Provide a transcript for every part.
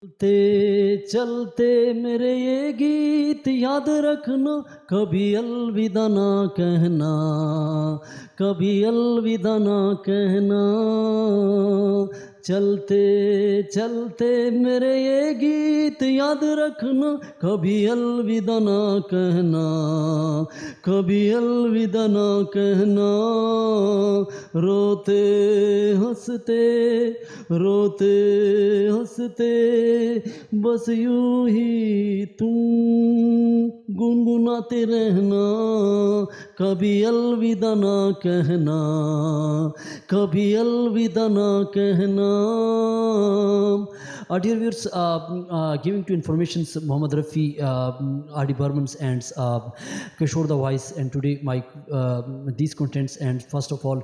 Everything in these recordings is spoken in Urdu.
چلتے چلتے میرے یہ گیت یاد رکھنا، کبھی الوداع نہ کہنا، کبھی الوداع نہ کہنا۔ چلتے چلتے میرے یہ گیت یاد رکھنا، کبھی الوداع نہ کہنا، کبھی الوداع نہ کہنا۔ روتے ہنستے روتے ہنستے بس یوں ہی تم گنگناتے رہنا، کبھی الوداع نہ کہنا، کبھی الوداع نہ کہنا۔ Dear viewers, giving to informations Mohammad Rafi, R.D. Burmans and Kishore the Voice, and today my these contents, and first of all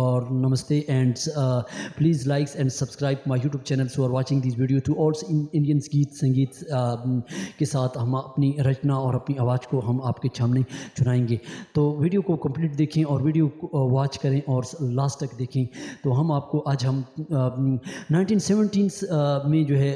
اور نمستے، and please like and subscribe my YouTube channel who are watching this video to all Indian گیت سنگیت کے ساتھ ہم اپنی رچنا اور اپنی آواز کو ہم آپ کے سامنے چنائیں گے۔ تو ویڈیو کو کمپلیٹ دیکھیں اور ویڈیو کو واچ کریں اور لاسٹ تک دیکھیں۔ تو ہم آپ کو آج ہم 1917 میں جو ہے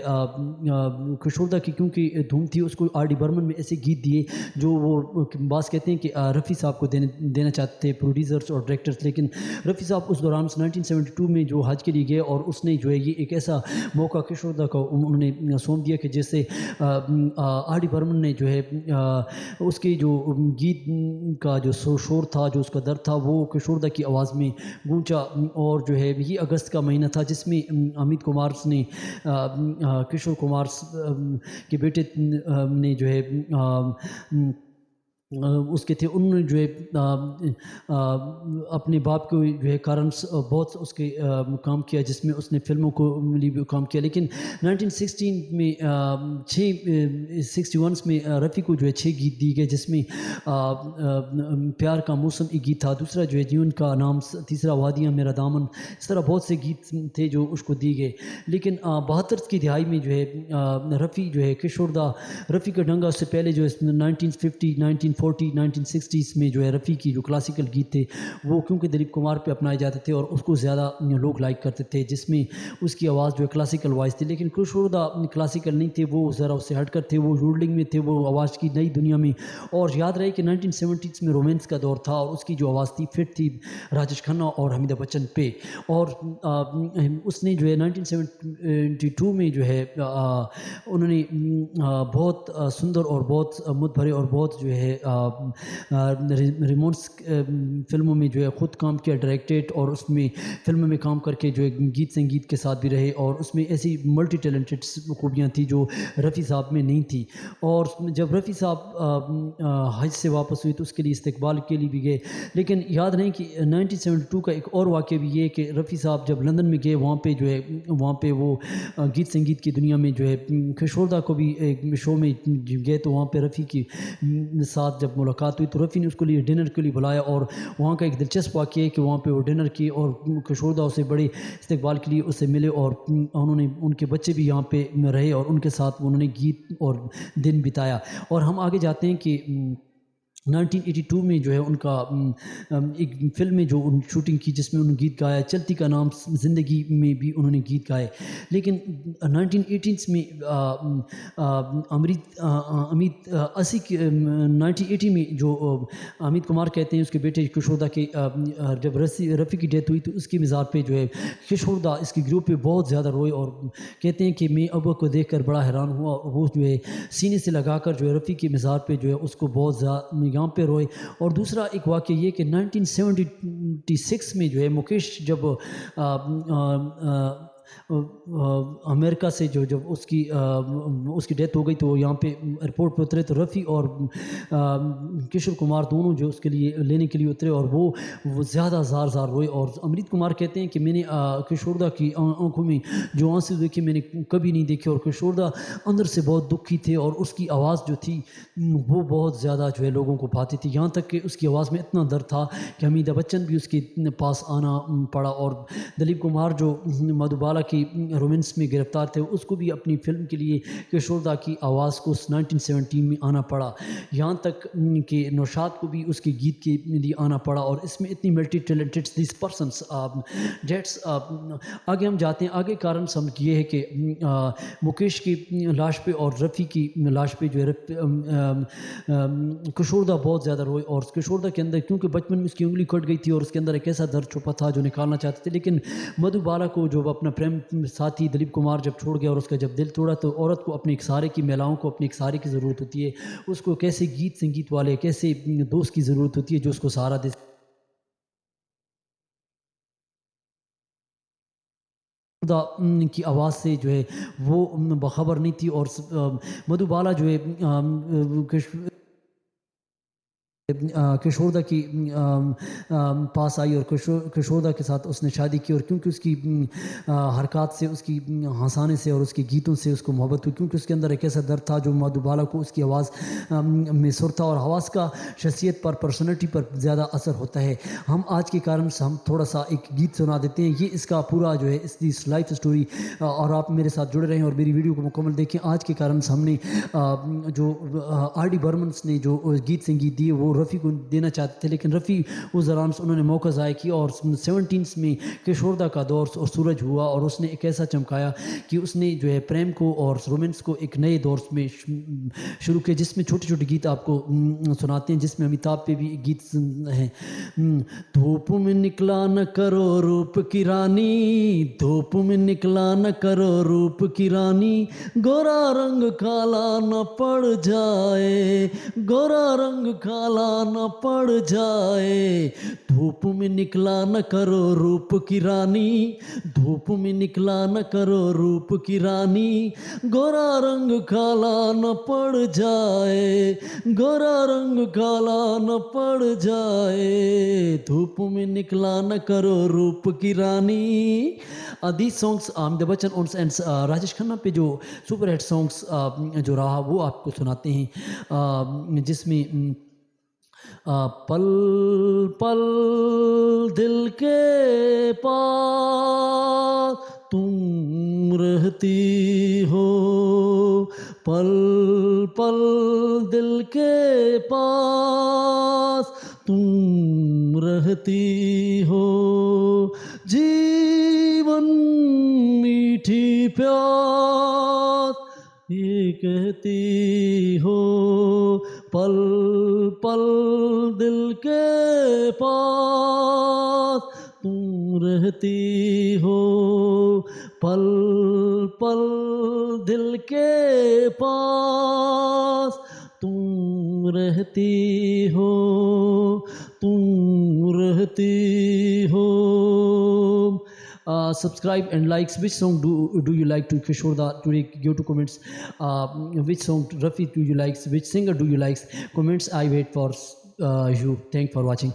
کشوردہ کی کیونکہ دھوم تھی، اس کو آر ڈی برمن میں ایسے گیت دیے جو وہ بعض کہتے ہیں کہ رفیع صاحب کو دینا چاہتے تھے، پروڈیوسرز اور ڈائریکٹرز، لیکن رفیع صاحب اس دوران 1972 میں جو حج کے لیے گئے اور اس نے جو ہے یہ ایک ایسا موقع کشوردہ کو انہوں نے سونپ دیا کہ جیسے آر ڈی برمن نے جو ہے اس کے جو گیت کا جو شور تھا، جو اس کا درد تھا، وہ کشوردہ کی آواز میں گونجا۔ اور جو ہے یہ اگست کا مہینہ تھا جس میں امیت کمار نے کشور کمار کے بیٹے نے جو ہے اس کے تھے، انہوں نے جو ہے اپنے باپ کو جو ہے کارن بہت اس کے کام کیا جس میں اس نے فلموں کو بھی کام کیا، لیکن 1916 میں 61 میں رفیع کو جو ہے 6 گیت دی گئے جس میں پیار کا موسم ایک گیت تھا، دوسرا جو ہے جیون کا نام، تیسرا وادیاں میرا دامن، اس طرح بہت سے گیت تھے جو اس کو دی گئے۔ لیکن 72 کی دہائی میں جو ہے رفیع جو ہے کشوردہ رفیع کا ڈنگا، اس سے پہلے جو ہے 1950 1960 میں جو ہے رفیع کی جو کلاسیکل گیت تھے وہ کیونکہ دلیپ کمار پہ اپنائے جاتے تھے اور اس کو زیادہ لوگ لائک کرتے تھے، جس میں اس کی آواز جو ہے کلاسیکل وائس تھی، لیکن کشوردہ کلاسیکل نہیں تھے، وہ ذرا اس سے ہٹ کر تھے، وہ یوڈلنگ میں تھے، وہ آواز کی نئی دنیا میں۔ اور یاد رہے کہ 1970s میں رومانس کا دور تھا اور اس کی جو آواز تھی فٹ تھی راجیش کھنہ اور حمیدہ بچن پہ، اور اس نے جو ہے 1972 میں جو ہے انہوں نے بہت سندر اور بہت مدھ بھرے اور بہت جو ہے ریمونس فلموں میں جو ہے خود کام کیا، ڈائریکٹیڈ، اور اس میں فلموں میں کام کر کے جو ہے گیت سنگیت کے ساتھ بھی رہے، اور اس میں ایسی ملٹی ٹیلنٹڈ خوبیاں تھیں جو رفیع صاحب میں نہیں تھی۔ اور جب رفیع صاحب حج سے واپس ہوئی تو اس کے لیے استقبال کے لیے بھی گئے، لیکن یاد رہیں کہ 1972 کا ایک اور واقعہ بھی یہ کہ رفیع صاحب جب لندن میں گئے وہاں پہ جو ہے وہاں پہ وہ گیت سنگیت کی دنیا میں جو ہے کشوردہ کو بھی ایک شو میں گئے، تو وہاں پہ رفیع کی ساتھ جب ملاقات ہوئی تو رفیع نے اس کو لیے ڈنر کے لیے بلایا، اور وہاں کا ایک دلچسپ واقعہ ہے کہ وہاں پہ وہ ڈنر کی اور کشوردہ اسے بڑے استقبال کے لیے اسے ملے، اور انہوں نے ان کے بچے بھی یہاں پہ رہے اور ان کے ساتھ انہوں نے گیت اور دن بتایا۔ اور ہم آگے جاتے ہیں کہ 1982 میں جو ہے ان کا ایک فلم میں جو شوٹنگ کی جس میں انہوں نے گیت گایا، چلتی کا نام زندگی میں بھی انہوں نے گیت گائے، لیکن 1980s میں امیت 1980 میں جو امیت کمار کہتے ہیں اس کے بیٹے کشوردہ کے جب رفیع کی ڈیتھ ہوئی تو اس کی مزار پہ جو ہے کشوردہ اس کی گروپ پہ بہت زیادہ روئے، اور کہتے ہیں کہ میں ابا کو دیکھ کر بڑا حیران ہوا، اور وہ جو ہے سینے سے لگا کر جو ہے رفیع کی مزار پہ جو ہے اس کو بہت زیادہ یہاں پہ روئے۔ اور دوسرا ایک واقعہ یہ کہ 1976 میں جو ہے مکیش جب امریکہ سے جب اس کی ڈیتھ ہو گئی تو یہاں پہ ایئرپورٹ پہ اترے تو رفیع اور کشور کمار دونوں جو اس کے لیے لینے کے لیے اترے، اور وہ زیادہ زار روئے، اور امریت کمار کہتے ہیں کہ میں نے کشوردہ کی آنکھوں میں جو آنسو دیکھے میں نے کبھی نہیں دیکھے، اور کشوردہ اندر سے بہت دکھی تھے اور اس کی آواز جو تھی وہ بہت زیادہ جو ہے لوگوں کو بھاتی تھی، یہاں تک کہ اس کی آواز میں اتنا درد تھا کہ حمیدہ بچن بھی اس کے پاس آنا پڑا، اور دلیپ کمار جو مدھوبالا بالا کی رومنس میں گرفتار تھے، اس کو بھی اپنی فلم کے لیے کشور دا کی آواز کو 1917 میں آنا پڑا، یہاں تک کہ نوشاد کو بھی اس کے گیت کے لیے آنا پڑا، اور اس میں اتنی ملٹی ٹیلنٹڈ دیس پرسنس ڈیٹس. آگے ہم جاتے ہیں. آگے کارن سمجھ یہ ہے کہ مکیش کی لاش پہ اور رفیع کی لاش پہ جو ہے کشور دا بہت زیادہ روئے، اور کشور دا کے اندر کیونکہ بچپن میں اس کی انگلی کٹ گئی تھی اور اس کے اندر ایک ایسا درد چھپا تھا جو نکالنا چاہتے تھے، لیکن مدھو بالا کو جو اپنا پریم ساتھی دلیپ کمار جب چھوڑ گیا اور اس کا جب دل توڑا، تو عورت کو اپنے ایک سہارے کی، مہلاؤں کو اپنے ایک سہارے کی ضرورت ہوتی ہے. اس کو کیسے گیت سنگیت والے، کیسے دوست کی ضرورت ہوتی ہے جو اس کو سہارا دے خدا کی آواز سے جو ہے وہ باخبر نہیں تھی. اور مدھو بالا جو ہے کشوردا کی پاس آئی اور کشوردا کے ساتھ اس نے شادی کی، اور کیونکہ اس کی حرکات سے، اس کی ہنسانے سے اور اس کے گیتوں سے اس کو محبت ہوئی، کیونکہ اس کے اندر ایک ایسا درد تھا جو مدھو بالا کو اس کی آواز میں سر تھا، اور آواز کا شخصیت پر، پرسنالٹی پر زیادہ اثر ہوتا ہے. ہم آج کے کارن سے ہم تھوڑا سا ایک گیت سنا دیتے ہیں، یہ اس کا پورا جو ہے اس لائف سٹوری، اور آپ میرے ساتھ جڑے رہیں اور میری ویڈیو کو مکمل دیکھیں. آج کے کارن سے ہم نے جو آر ڈی برمنس نے جو گیت سنگیت دیے وہ رفیع کو دینا چاہتے تھے، لیکن رفیع اس دوران انہوں نے موقع ضائع کیا، اور 17 میں کشوردا کا دور اور سورج ہوا، اور اس نے ایک ایسا چمکایا کہ اس نے جو ہے پریم کو اور رومنس کو ایک نئے دور میں شروع کیا، جس میں چھوٹے چھوٹے گیت آپ کو سناتے ہیں، جس میں امیتابھ پہ بھی گیت ہیں. دھوپ میں نکلا نہ کرو روپ کی رانی، دھوپ میں نکلا نہ کرو روپ کی رانی، گورا رنگ کالا نہ پڑ جائے، گورا رنگ کالا نہ پڑ جائے. دھوپ میں نکلا نہ کرو روپ کی رانی، دھوپ میں نکلا نہ کرو روپ کی رانی، گورا رنگ کالا نہ پڑ جائے، گورا رنگ کالا نہ پڑ جائے. دھوپ میں نکلا نہ کرو روپ کی رانی. These songs Amitabh Bachchan and Rajesh Khanna پہ جو سپر ہٹ سانگس جو رہا وہ آپ کو سناتے ہیں، جس میں پل پل دل کے پاس تم رہتی ہو، پل پل دل کے پاس تم رہتی ہو، جیون میٹھی پیاس یہ کہتی ہو، پل پل دل کے پاس تم رہتی ہو، پل پل دل کے پاس تم رہتی ہو، تم رہتی ہو. Subscribe and likes. Which song do you like to Kishore Da? Today go to comments. Which song Rafi do you like? Which singer do you like? Comments. I wait for you. Thanks for watching.